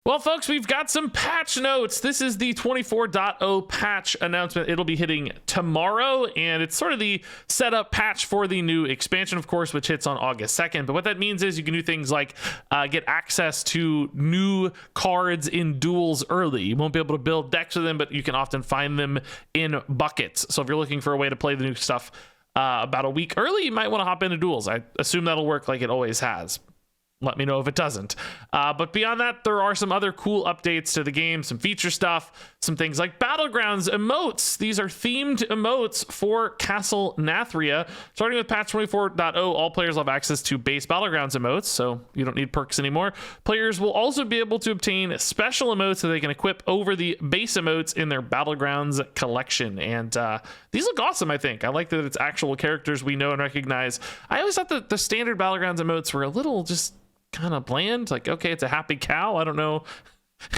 Well, folks, we've got some patch notes. This is the 24.0 patch announcement. It'll be hitting tomorrow, and it's sort of the setup patch for the new expansion, of course, which hits on August 2nd. But what that means is you can do things like get access to new cards in duels early. You won't be able to build decks with them, but you can often find them in buckets. So if you're looking for a way to play the new stuff about a week early, you might want to hop into duels. I assume that'll work like it always has. Let me know if it doesn't. But beyond that, there are some other cool updates to the game, some feature stuff, some things like Battlegrounds emotes. These are themed emotes for Castle Nathria. Starting with patch 24.0, all players will have access to base Battlegrounds emotes, so you don't need perks anymore. Players will also be able to obtain special emotes that they can equip over the base emotes in their Battlegrounds collection. And these look awesome, I think. I like that it's actual characters we know and recognize. I always thought that the standard Battlegrounds emotes were a little just kind of bland. Like, okay, it's a happy cow, I don't know.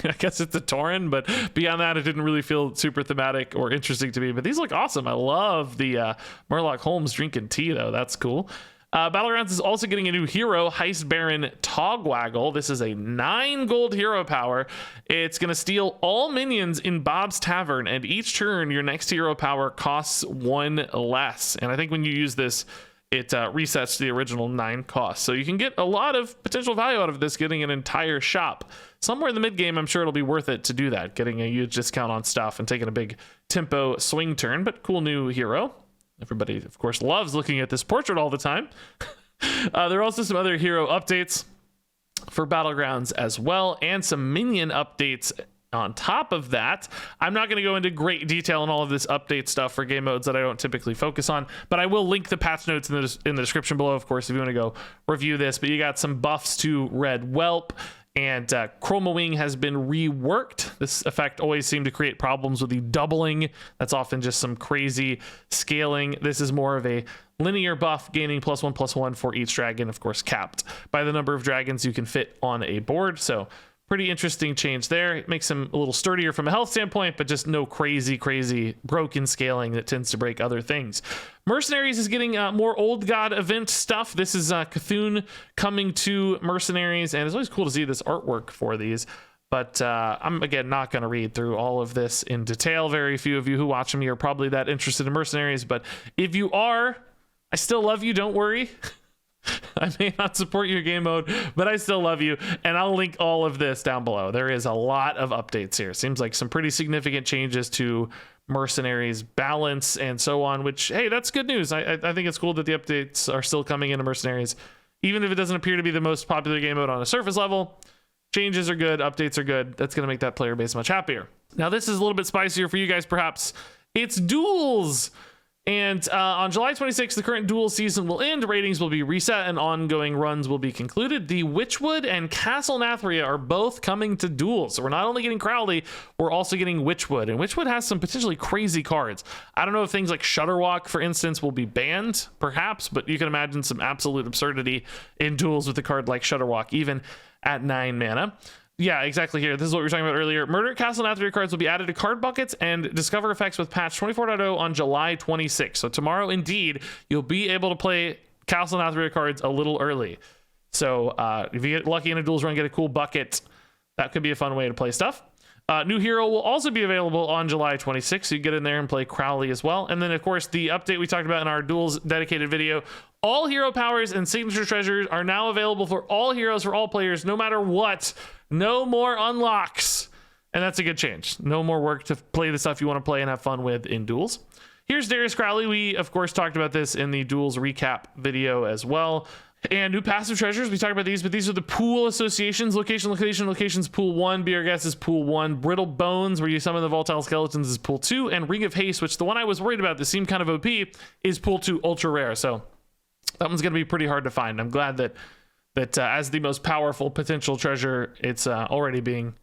I guess it's a Tauren, but beyond that, it didn't really feel super thematic or interesting to me. But these look awesome. I love the Murloc Holmes drinking tea, though. That's cool. Battlegrounds is also getting a new hero, Heist Baron Togwaggle. This is a 9 gold hero power. It's going to steal all minions in Bob's Tavern, and each turn, your next hero power costs 1 less. And I think when you use this, it resets to the original 9 cost. So you can get a lot of potential value out of this, getting an entire shop. Somewhere in the mid game, I'm sure it'll be worth it to do that, getting a huge discount on stuff and taking a big tempo swing turn, but cool new hero. Everybody, of course, loves looking at this portrait all the time. There are also some other hero updates for Battlegrounds as well, and some minion updates on top of that. I'm not going to go into great detail on all of this update stuff for game modes that I don't typically focus on, but I will link the patch notes in the description below, of course, if you want to go review this. But you got some buffs to Red Whelp, and Chroma Wing has been reworked. This effect always seemed to create problems with the doubling. That's often just some crazy scaling. This is more of a linear buff, gaining +1/+1 for each dragon, of course capped by the number of dragons you can fit on a board. So pretty interesting change there. It makes him a little sturdier from a health standpoint, but just no crazy broken scaling that tends to break other things. Mercenaries is getting more Old God event stuff. This is Cthulhu coming to Mercenaries, and it's always cool to see this artwork for these. But I'm, again, not going to read through all of this in detail. Very few of you who watch me are probably that interested in Mercenaries, but if you are, I still love you, don't worry. I may not support your game mode, but I still love you, and I'll link all of this down below. There is a lot of updates here. Seems like some pretty significant changes to Mercenaries balance and so on, which, hey, that's good news. I think it's cool that the updates are still coming into Mercenaries, even if it doesn't appear to be the most popular game mode on a surface level. Changes are good, updates are good. That's going to make that player base much happier. Now, this is a little bit spicier for you guys, perhaps. It's duels. And on July 26th, the current duel season will end, ratings will be reset, and ongoing runs will be concluded. The Witchwood and Castle Nathria are both coming to duels. So we're not only getting Crowley, we're also getting Witchwood. And Witchwood has some potentially crazy cards. I don't know if things like Shutterwalk, for instance, will be banned, perhaps, but you can imagine some absolute absurdity in duels with a card like Shutterwalk, even at 9 mana. Yeah, exactly here. This is what we were talking about earlier. Murder Castle Nathria cards will be added to card buckets and discover effects with patch 24.0 on July 26th. So tomorrow, indeed, you'll be able to play Castle Nathria cards a little early. So if you get lucky in a duels run, get a cool bucket, that could be a fun way to play stuff. New hero will also be available on July 26th, so you get in there and play Crowley as well. And then, of course, the update we talked about in our duels dedicated video, all hero powers and signature treasures are now available for all heroes, for all players, no matter what. No more unlocks. And that's a good change. No more work to play the stuff you want to play and have fun with in duels. Here's Darius Crowley. We, of course, talked about this in the duels recap video as well. And new passive treasures, we talked about these, but these are the pool associations. Locations, pool 1. Be Our Guest is pool 1. Brittle Bones, where you summon the volatile skeletons, is pool 2. And Ring of Haste, which the one I was worried about, this seemed kind of OP, is pool 2, ultra rare. So that one's going to be pretty hard to find. I'm glad that as the most powerful potential treasure, it's already being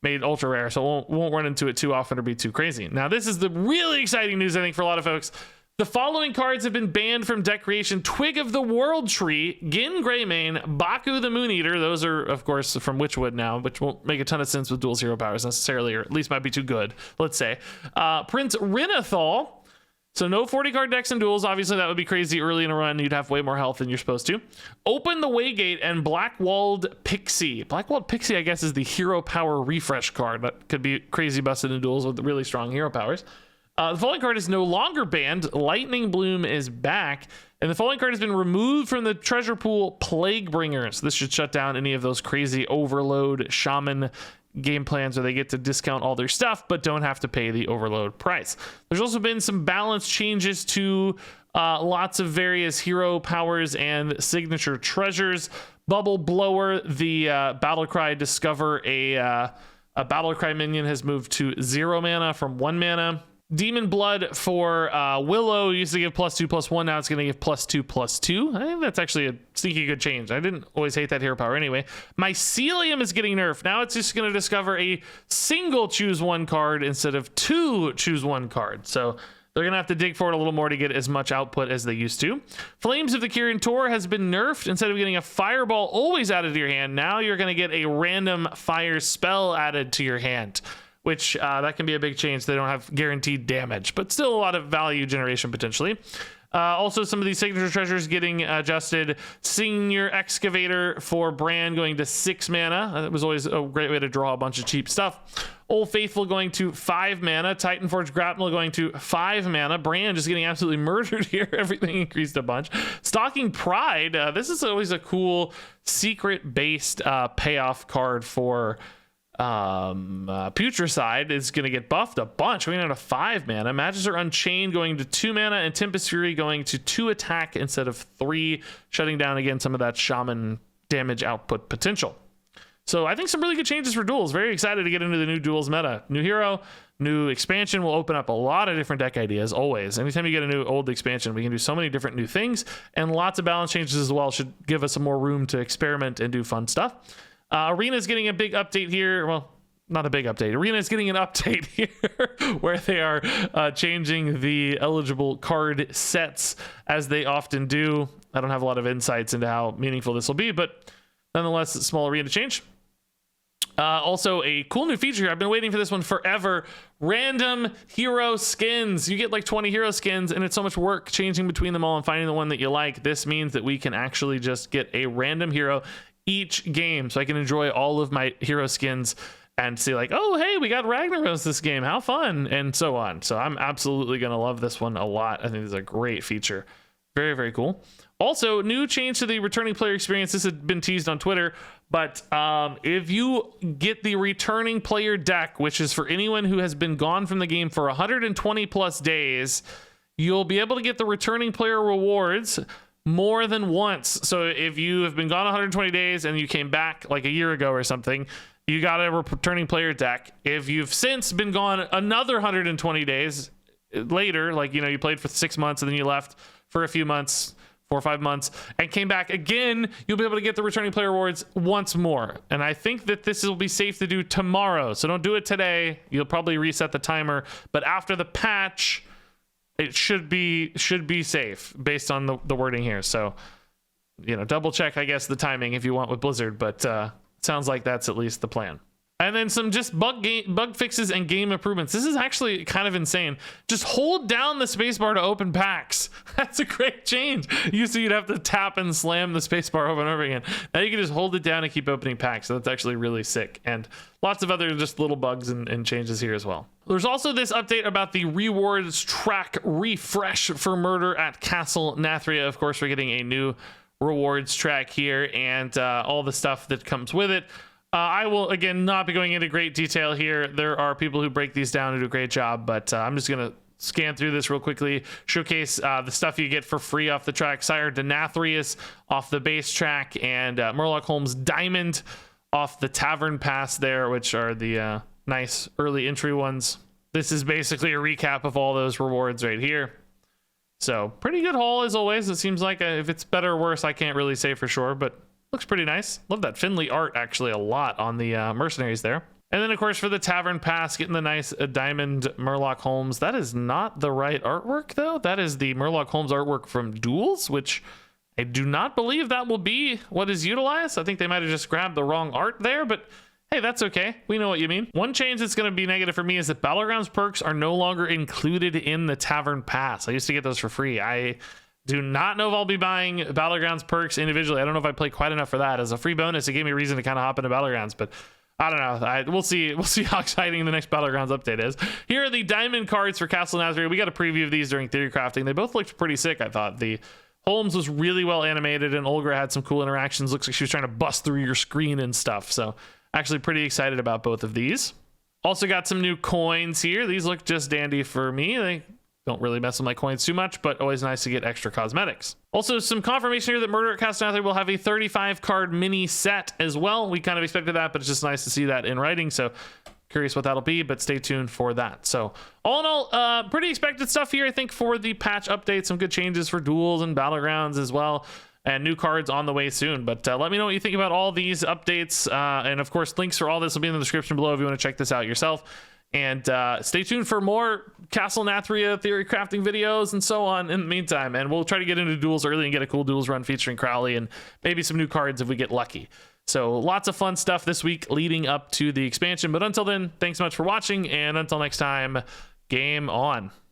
made ultra rare, so won't run into it too often or be too crazy. Now, this is the really exciting news, I think, for a lot of folks. The following cards have been banned from deck creation: Twig of the World Tree, Gin Greymane, Baku the Moon Eater. Those are, of course, from Witchwood now, which won't make a ton of sense with dual zero powers necessarily, or at least might be too good, let's say. Prince Renathal, So no 40 card decks in duels. Obviously, that would be crazy early in a run. You'd have way more health than you're supposed to. Open the Waygate and Blackwalled Pixie. Blackwalled Pixie, I guess, is the hero power refresh card. That could be crazy busted in duels with really strong hero powers. The following card is no longer banned. Lightning Bloom is back. And the following card has been removed from the treasure pool, Plaguebringer. So this should shut down any of those crazy overload shaman game plans where they get to discount all their stuff but don't have to pay the overload price. There's also been some balance changes to lots of various hero powers and signature treasures. Bubble Blower, the Battlecry Discover a Battlecry minion, has moved to 0 mana from 1 mana. Demon Blood for Willow used to give +2/+1, now it's going to give +2/+2. I think that's actually a sneaky good change. I didn't always hate that hero power anyway. Mycelium is getting nerfed. Now it's just going to discover a single choose one card instead of 2 choose one cards. So they're going to have to dig for it a little more to get as much output as they used to. Flames of the Kirin Tor has been nerfed. Instead of getting a fireball always added to your hand, now you're going to get a random fire spell added to your hand, which that can be a big change. They don't have guaranteed damage, but still a lot of value generation potentially. Also, some of these signature treasures getting adjusted. Senior Excavator for Bran going to 6 mana. That was always a great way to draw a bunch of cheap stuff. Old Faithful going to 5 mana. Titanforge Grapnel going to 5 mana. Bran just getting absolutely murdered here. Everything increased a bunch. Stalking Pride. This is always a cool secret-based payoff card for Putricide. Is going to get buffed a bunch, going down to 5 mana. Magister Unchained going to 2 mana, and Tempest Fury going to 2 attack instead of 3, shutting down again some of that shaman damage output potential. So I think some really good changes for duels. Very excited to get into the new duels meta. New hero, new expansion will open up a lot of different deck ideas. Always, anytime you get a new old expansion, we can do so many different new things, and lots of balance changes as well should give us some more room to experiment and do fun stuff. Arena's getting a big update here. Well, not a big update. Arena's getting an update here where they are changing the eligible card sets as they often do. I don't have a lot of insights into how meaningful this will be, but nonetheless, a small Arena change. Also, a cool new feature here. I've been waiting for this one forever. Random hero skins. You get like 20 hero skins, and it's so much work changing between them all and finding the one that you like. This means that we can actually just get a random hero each game, so I can enjoy all of my hero skins and see like, oh, hey, we got Ragnaros this game. How fun, and so on. So I'm absolutely going to love this one a lot. I think this is a great feature. Very, very cool. Also, new change to the returning player experience. This had been teased on Twitter, but if you get the returning player deck, which is for anyone who has been gone from the game for 120 plus days, you'll be able to get the returning player rewards more than once. So if you have been gone 120 days and you came back like a year ago or something, you got a returning player deck. If you've since been gone another 120 days later, like, you know, you played for 6 months and then you left for a few months, 4 or 5 months, and came back again, you'll be able to get the returning player rewards once more. And I think that this will be safe to do tomorrow. So don't do it today. You'll probably reset the timer, but after the patch, it should be safe based on the wording here. So, you know, double check, I guess, the timing if you want with Blizzard, but sounds like that's at least the plan. And then some just bug fixes and game improvements. This is actually kind of insane. Just hold down the spacebar to open packs. That's a great change. Used to, you'd have to tap and slam the spacebar over and over again. Now you can just hold it down and keep opening packs. So that's actually really sick. And lots of other just little bugs and changes here as well. There's also this update about the rewards track refresh for Murder at Castle Nathria. Of course, we're getting a new rewards track here and all the stuff that comes with it. I will, again, not be going into great detail here. There are people who break these down and do a great job, but I'm just going to scan through this real quickly, showcase the stuff you get for free off the track. Sire Denathrius off the base track, and Murloc Holmes Diamond off the Tavern Pass there, which are the nice early entry ones. This is basically a recap of all those rewards right here. So pretty good haul as always. It seems like if it's better or worse, I can't really say for sure, but looks pretty nice. Love that Finley art actually a lot on the Mercenaries there. And then of course for the Tavern Pass, getting the nice Diamond Murloc Holmes. That is not the right artwork though. That is the Murloc Holmes artwork from Duels, which I do not believe that will be what is utilized. I think they might have just grabbed the wrong art there, but Hey, that's okay. We know what you mean. One change that's going to be negative for me is that Battlegrounds perks are no longer included in the Tavern Pass. I used to get those for free. I do not know if I'll be buying Battlegrounds perks individually. I don't know if I play quite enough for that. As a free bonus, it gave me a reason to kind of hop into Battlegrounds, but I don't know. We'll see how exciting the next Battlegrounds update is. Here are the diamond cards for Castle Nazria. We got a preview of these during theory crafting. They both looked pretty sick, I thought. The Holmes was really well animated, and Olga had some cool interactions. Looks like she was trying to bust through your screen and stuff. So actually pretty excited about both of these. Also got some new coins here. These look just dandy for me. They don't really mess with my coins too much, but always nice to get extra cosmetics. Also, some confirmation here that Murder at Castle Nazria will have a 35 card mini set as well. We kind of expected that, but it's just nice to see that in writing. So curious what that'll be, but stay tuned for that. So all in all, pretty expected stuff here, I think, for the patch update. Some good changes for duels and Battlegrounds as well, and new cards on the way soon. But let me know what you think about all these updates. And of course, links for all this will be in the description below if you want to check this out yourself. And stay tuned for more Castle Nazria theory crafting videos and so on in the meantime. And we'll try to get into duels early and get a cool duels run featuring Crowley and maybe some new cards if we get lucky. So lots of fun stuff this week leading up to the expansion. But until then, thanks so much for watching. And until next time, game on.